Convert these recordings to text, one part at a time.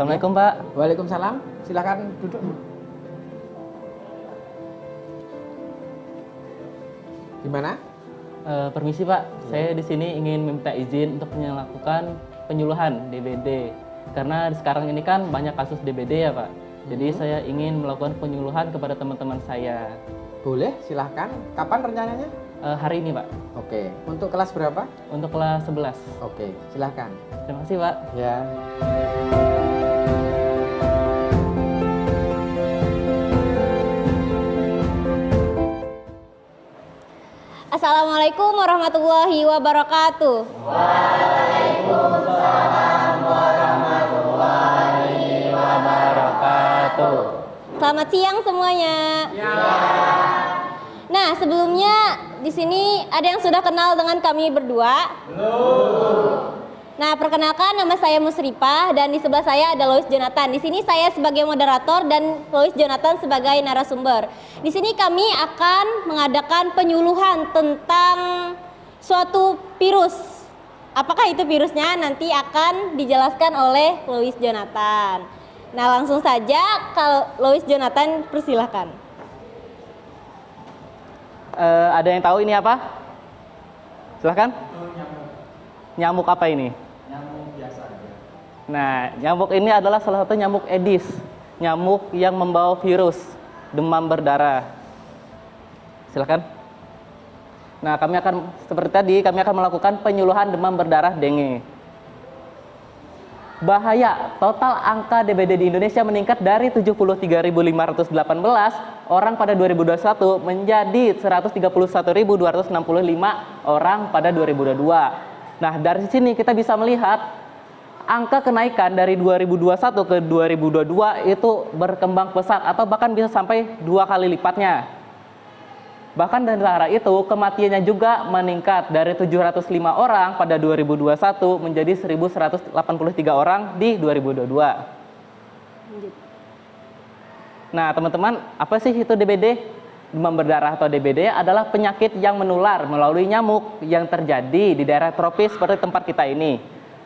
Assalamualaikum Pak. Waalaikumsalam. Silakan duduk. Gimana? Permisi Pak, saya di sini ingin meminta izin untuk melakukan penyuluhan DBD. Karena sekarang ini kan banyak kasus DBD ya Pak. Jadi saya ingin melakukan penyuluhan kepada teman-teman saya. Boleh, silahkan. Kapan rencananya? Hari ini Pak, Oke. Untuk kelas berapa? untuk kelas 11. Oke, silahkan. Terima kasih Pak. Ya. Assalamualaikum warahmatullahi wabarakatuh. Selamat siang semuanya. Nah, sebelumnya di sini ada yang sudah kenal dengan kami berdua? Nah, perkenalkan nama saya Musripah dan di sebelah saya ada Lois Jonathan. Di sini saya sebagai moderator dan Lois Jonathan sebagai narasumber. Di sini kami akan mengadakan penyuluhan tentang suatu virus. Apakah itu virusnya? Nanti akan dijelaskan oleh Lois Jonathan. Nah, langsung saja kalau Lois Jonathan persilahkan. Ada yang tahu ini apa? Silahkan. Nyamuk apa ini? Nyamuk biasa aja. Nah, nyamuk ini adalah salah satu nyamuk Aedes. Nyamuk yang membawa virus demam berdarah. Silakan. Nah, seperti tadi, kami akan melakukan penyuluhan demam berdarah dengue. Bahaya, total angka DBD di Indonesia meningkat dari 73.518 orang pada 2021 menjadi 131.265 orang pada 2022. Nah, dari sini kita bisa melihat angka kenaikan dari 2021 ke 2022 itu berkembang pesat atau bahkan bisa sampai 2 kali lipatnya. Bahkan dari arah itu kematiannya juga meningkat dari 705 orang pada 2021 menjadi 1.183 orang di 2022. Nah, teman-teman, apa sih itu DBD? Demam berdarah atau DBD adalah penyakit yang menular melalui nyamuk yang terjadi di daerah tropis seperti tempat kita ini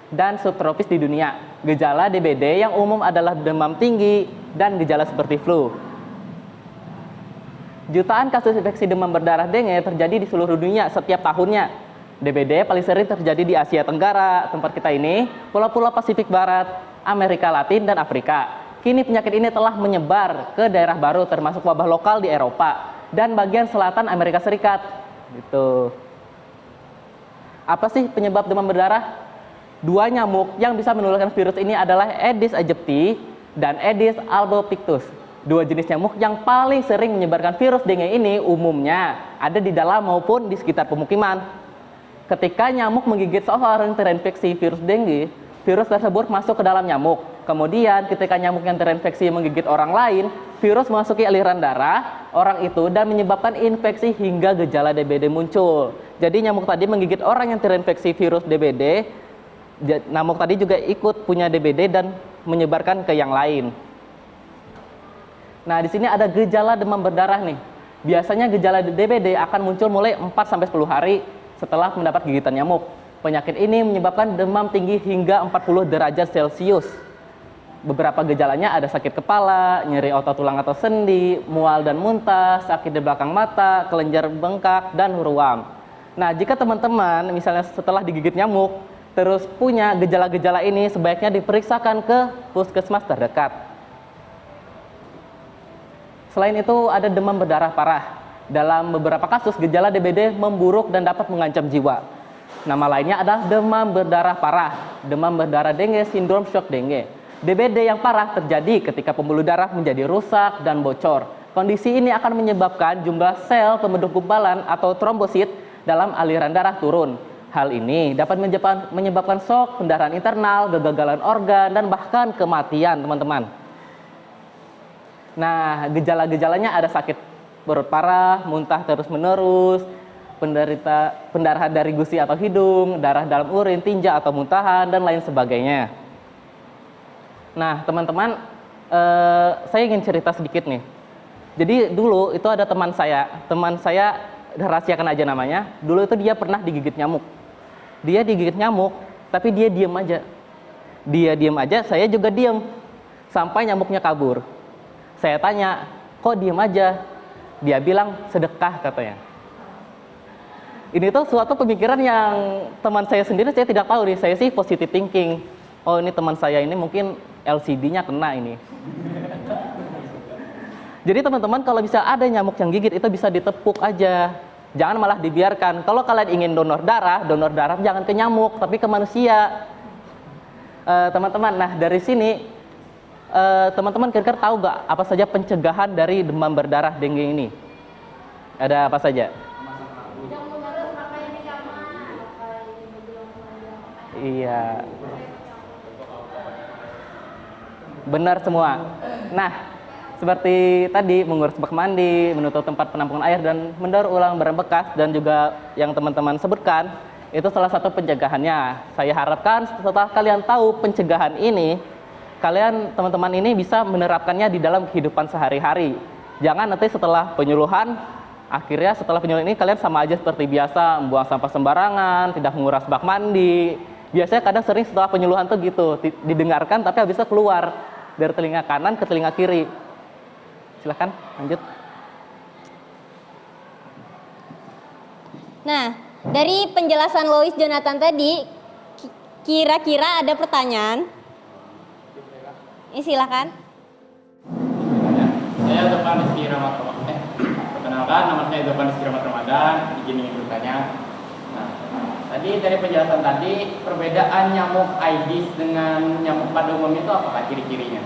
dan subtropis di dunia. Gejala DBD yang umum adalah demam tinggi dan gejala seperti flu. Jutaan kasus infeksi demam berdarah dengue terjadi di seluruh dunia setiap tahunnya. DBD paling sering terjadi di Asia Tenggara, tempat kita ini, Pulau-Pulau Pasifik Barat, Amerika Latin, dan Afrika. Kini penyakit ini telah menyebar ke daerah baru termasuk wabah lokal di Eropa dan bagian selatan Amerika Serikat. Gitu. Apa sih penyebab demam berdarah? Dua nyamuk yang bisa menularkan virus ini adalah Aedes aegypti dan Aedes albopictus. Dua jenis nyamuk yang paling sering menyebarkan virus dengue ini umumnya ada di dalam maupun di sekitar pemukiman. Ketika nyamuk menggigit seorang yang terinfeksi virus dengue, virus tersebut masuk ke dalam nyamuk. Kemudian ketika nyamuk yang terinfeksi menggigit orang lain, virus memasuki aliran darah orang itu dan menyebabkan infeksi hingga gejala DBD muncul. Jadi nyamuk tadi menggigit orang yang terinfeksi virus DBD, nyamuk tadi juga ikut punya DBD dan menyebarkan ke yang lain. Nah, di sini ada gejala demam berdarah nih. Biasanya gejala DBD akan muncul mulai 4-10 hari setelah mendapat gigitan nyamuk. Penyakit ini menyebabkan demam tinggi hingga 40 derajat Celcius. Beberapa gejalanya ada sakit kepala, nyeri otot tulang atau sendi, mual dan muntah, sakit di belakang mata, kelenjar bengkak, dan ruam. Nah, jika teman-teman misalnya setelah digigit nyamuk, terus punya gejala-gejala ini, sebaiknya diperiksakan ke puskesmas terdekat. Selain itu, ada demam berdarah parah. Dalam beberapa kasus, gejala DBD memburuk dan dapat mengancam jiwa. Nama lainnya adalah demam berdarah parah, demam berdarah dengue, sindrom shock dengue. DBD yang parah terjadi ketika pembuluh darah menjadi rusak dan bocor. Kondisi ini akan menyebabkan jumlah sel pembentuk gumpalan atau trombosit dalam aliran darah turun. Hal ini dapat menyebabkan shock, pendarahan internal, kegagalan organ, dan bahkan kematian, teman-teman. Nah, gejala-gejalanya ada sakit perut parah, muntah terus-menerus, pendarahan dari gusi atau hidung, darah dalam urin, tinja atau muntahan, dan lain sebagainya. Nah, teman-teman, saya ingin cerita sedikit nih. Jadi dulu itu ada teman saya rahasiakan aja namanya. Dulu itu dia pernah digigit nyamuk. Dia digigit nyamuk, tapi dia diam aja. Dia diam aja, saya juga diam. sampai nyamuknya kabur. Saya tanya, kok diem aja? Dia bilang sedekah katanya. Ini tuh suatu pemikiran yang teman saya sendiri saya tidak tahu nih. Saya sih positive thinking. Oh ini teman saya ini mungkin LCD-nya kena ini. Jadi teman-teman kalau bisa ada nyamuk yang gigit itu bisa ditepuk aja. Jangan malah dibiarkan. Kalau kalian ingin donor darah jangan ke nyamuk tapi ke manusia. Teman-teman, nah dari sini teman-teman kira-kira tahu nggak apa saja pencegahan dari demam berdarah dengue ini? Ada apa saja? Iya. Benar semua. Nah, seperti tadi mengurus bak mandi, menutup tempat penampungan air dan mendaur ulang barang bekas dan juga yang teman-teman sebutkan, itu salah satu pencegahannya. Saya harapkan setelah kalian tahu pencegahan ini, kalian teman-teman ini bisa menerapkannya di dalam kehidupan sehari-hari. Jangan nanti setelah penyuluhan, akhirnya setelah penyuluhan ini kalian sama aja seperti biasa, membuang sampah sembarangan, tidak menguras bak mandi. Biasanya kadang sering setelah penyuluhan tuh gitu, didengarkan tapi habisnya keluar dari telinga kanan ke telinga kiri. Silahkan lanjut. Nah, dari penjelasan Lois Jonathan tadi, kira-kira ada pertanyaan? Ini silakan. Saya Zafran Rizky Rahmat Ramadan. Perkenalkan, nama saya Zafran Rizky Rahmat Ramadan. Izin ingin bertanya. Nah, tadi dari penjelasan tadi, perbedaan nyamuk Aedes dengan nyamuk pada umumnya itu apakah ciri-cirinya?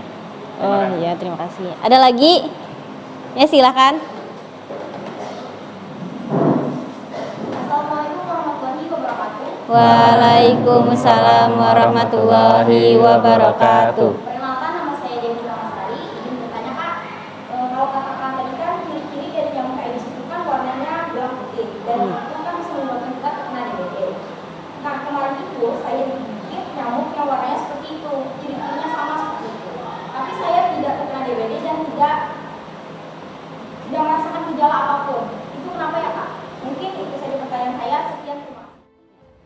Oh iya, terima kasih. Ada lagi? Ya silakan. Assalamualaikum warahmatullahi wabarakatuh. Waalaikumsalam warahmatullahi wabarakatuh. Perkenalkan, nama saya Dewi Ramasari. Izin bertanya Kak, kalau katakan tadi kan ciri-ciri dari nyamuk Aedes itu kan warnanya belang putih dan itu kan bisa menyebabkan kita terkena DBD. Nah kemarin itu saya digigit nyamuk yang warnanya seperti itu, ciri-cirinya sama seperti itu. Tapi saya tidak terkena DBD dan tidak merasakan gejala apapun. Itu kenapa ya Kak? Mungkin itu saja pertanyaan saya. Sekian, terima kasih.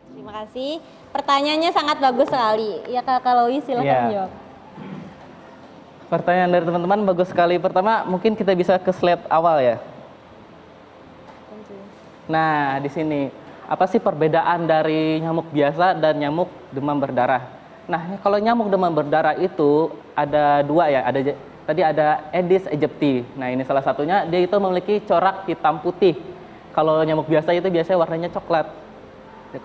Terima kasih. Pertanyaannya sangat bagus sekali. Ya Kak Lois, silakan Iya. jawab. Pertanyaan dari teman-teman bagus sekali. Pertama, mungkin kita bisa ke slide awal ya. Nah, di sini apa sih perbedaan dari nyamuk biasa dan nyamuk demam berdarah? Nah, kalau nyamuk demam berdarah itu ada dua ya. Tadi ada Aedes aegypti. Nah, ini salah satunya. Dia itu memiliki corak hitam putih. Kalau nyamuk biasa itu biasanya warnanya coklat.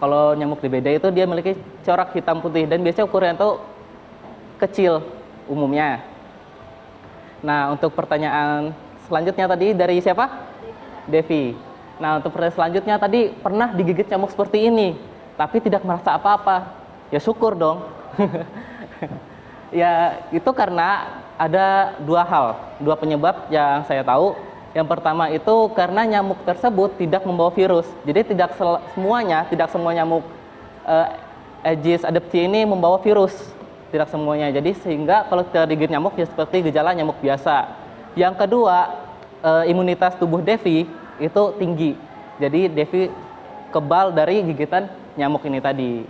Kalau nyamuk DBD itu dia memiliki corak hitam putih dan biasanya ukurannya itu kecil umumnya. Nah, untuk pertanyaan selanjutnya tadi dari siapa? Devi. Nah, untuk pertanyaan selanjutnya tadi pernah digigit nyamuk seperti ini, tapi tidak merasa apa-apa. Ya syukur dong. Ya, itu karena ada dua penyebab yang saya tahu. Yang pertama itu karena nyamuk tersebut tidak membawa virus. Jadi tidak semua nyamuk Aedes aegypti ini membawa virus. Tidak semuanya. Jadi sehingga kalau kita digigit nyamuk ya seperti gejala nyamuk biasa. Yang kedua, imunitas tubuh Devi itu tinggi. Jadi Devi kebal dari gigitan nyamuk ini tadi.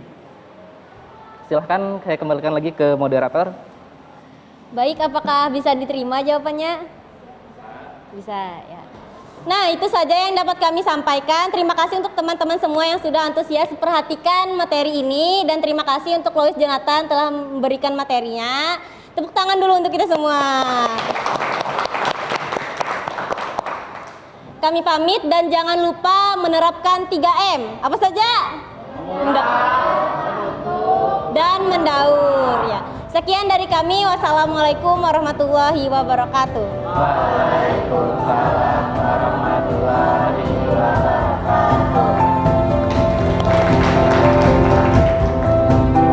Silahkan saya kembalikan lagi ke moderator. Baik, apakah bisa diterima jawabannya? Bisa ya. Nah, itu saja yang dapat kami sampaikan. Terima kasih untuk teman-teman semua yang sudah antusias perhatikan materi ini. Dan terima kasih untuk Lois Jonathan telah memberikan materinya. Tepuk tangan dulu untuk kita semua. Kami pamit dan jangan lupa menerapkan 3M. Apa saja? Dan mendaur ya. Sekian dari kami. Wassalamualaikum warahmatullahi wabarakatuh. Waalaikumsalam warahmatullahi